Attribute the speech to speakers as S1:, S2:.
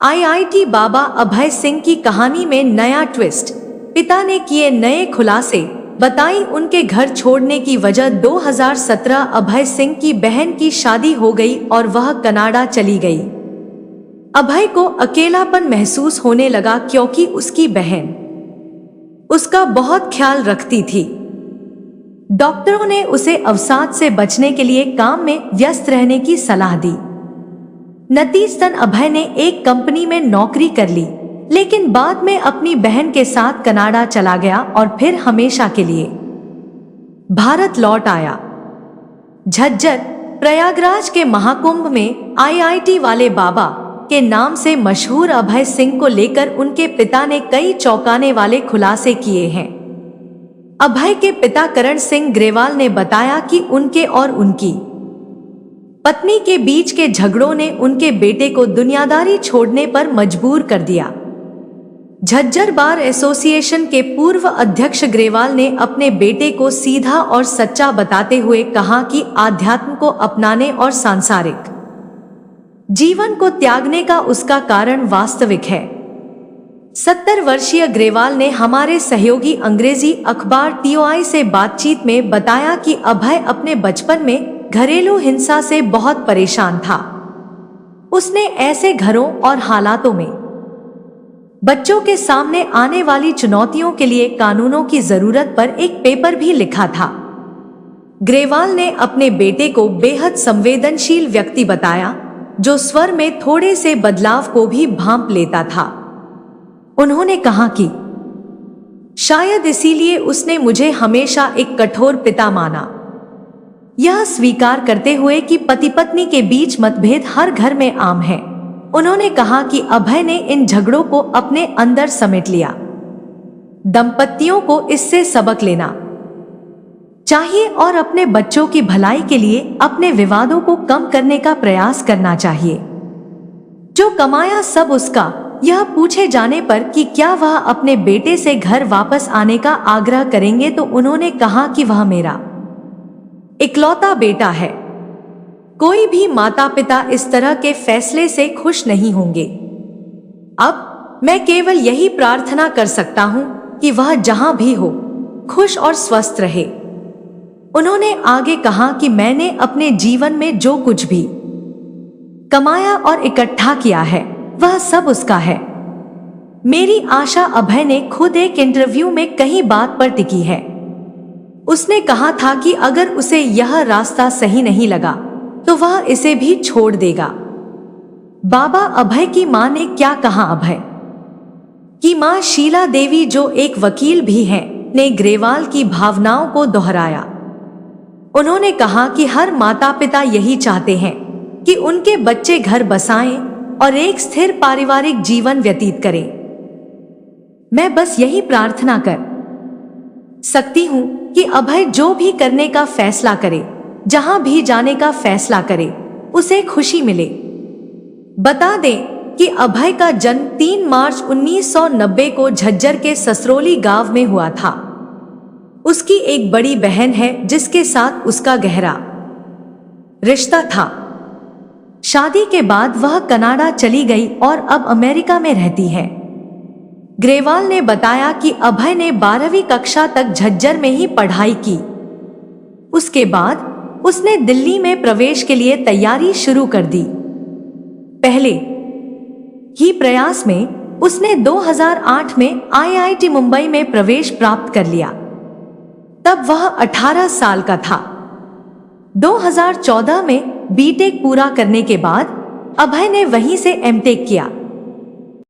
S1: IIT बाबा अभय सिंह की कहानी में नया ट्विस्ट। पिता ने किए नए खुलासे, बताई उनके घर छोड़ने की वजह। 2017 अभय सिंह की बहन की शादी हो गई और वह कनाडा चली गई। अभय को अकेलापन महसूस होने लगा क्योंकि उसकी बहन उसका बहुत ख्याल रखती थी। डॉक्टरों ने उसे अवसाद से बचने के लिए काम में व्यस्त रहने की सलाह दी। नतीजतन अभय ने एक कंपनी में नौकरी कर ली, लेकिन बाद में अपनी बहन के साथ कनाडा चला गया और फिर हमेशा के लिए भारत लौट आया। झज्जर प्रयागराज के महाकुंभ में आईआईटी वाले बाबा के नाम से मशहूर अभय सिंह को लेकर उनके पिता ने कई चौंकाने वाले खुलासे किए हैं। अभय के पिता करण सिंह ग्रेवाल ने बताया कि उनके और उनकी पत्नी के बीच के झगड़ों ने उनके बेटे को दुनियादारी छोड़ने पर मजबूर कर दिया। झज्जर बार एसोसिएशन के पूर्व अध्यक्ष ग्रेवाल ने अपने बेटे को सीधा और सच्चा बताते हुए कहा कि आध्यात्म को अपनाने और सांसारिक जीवन को त्यागने का उसका कारण वास्तविक है। 70 वर्षीय ग्रेवाल ने हमारे सहयोगी अंग्रेजी अखबार टीओआई से बातचीत में बताया कि अभय अपने बचपन में घरेलू हिंसा से बहुत परेशान था। उसने ऐसे घरों और हालातों में बच्चों के सामने आने वाली चुनौतियों के लिए कानूनों की जरूरत पर एक पेपर भी लिखा था। ग्रेवाल ने अपने बेटे को बेहद संवेदनशील व्यक्ति बताया, जो स्वर में थोड़े से बदलाव को भी भांप लेता था। उन्होंने कहा कि शायद इसीलिए उसने मुझे हमेशा एक कठोर पिता माना। यह स्वीकार करते हुए कि पति पत्नी के बीच मतभेद हर घर में आम है, उन्होंने कहा कि अभय ने इन झगड़ों को अपने अंदर समेट लिया। दंपतियों को इससे सबक लेना चाहिए और अपने बच्चों की भलाई के लिए अपने विवादों को कम करने का प्रयास करना चाहिए। जो कमाया सब उसका, यह पूछे जाने पर कि क्या वह अपने बेटे से घर वापस आने का आग्रह करेंगे तो उन्होंने कहा कि वह मेरा इकलौता बेटा है। कोई भी माता पिता इस तरह के फैसले से खुश नहीं होंगे। अब मैं केवल यही प्रार्थना कर सकता हूं कि वह जहां भी हो, खुश और स्वस्थ रहे। उन्होंने आगे कहा कि मैंने अपने जीवन में जो कुछ भी कमाया और इकट्ठा किया है, वह सब उसका है। मेरी आशा, अभय ने खुद एक इंटरव्यू में कहीं बात पर टिकी है। उसने कहा था कि अगर उसे यह रास्ता सही नहीं लगा तो वह इसे भी छोड़ देगा। बाबा अभय की मां ने क्या कहा? अभय की मां शीला देवी, जो एक वकील भी हैं, ने ग्रेवाल की भावनाओं को दोहराया। उन्होंने कहा कि हर माता पिता यही चाहते हैं कि उनके बच्चे घर बसाएं और एक स्थिर पारिवारिक जीवन व्यतीत करें। मैं बस यही प्रार्थना कर सकती हूं कि अभय जो भी करने का फैसला करे, जहां भी जाने का फैसला करे, उसे खुशी मिले। बता दें कि अभय का जन्म 3 मार्च 1990 को झज्जर के ससरोली गांव में हुआ था। उसकी एक बड़ी बहन है जिसके साथ उसका गहरा रिश्ता था। शादी के बाद वह कनाडा चली गई और अब अमेरिका में रहती है। ग्रेवाल ने बताया कि अभय ने 12वीं कक्षा तक झज्जर में ही पढ़ाई की। उसके बाद उसने दिल्ली में प्रवेश के लिए तैयारी शुरू कर दी। पहले ही प्रयास में उसने 2008 में आईआईटी मुंबई में प्रवेश प्राप्त कर लिया। तब वह 18 साल का था। 2014 में बीटेक पूरा करने के बाद अभय ने वहीं से एमटेक किया।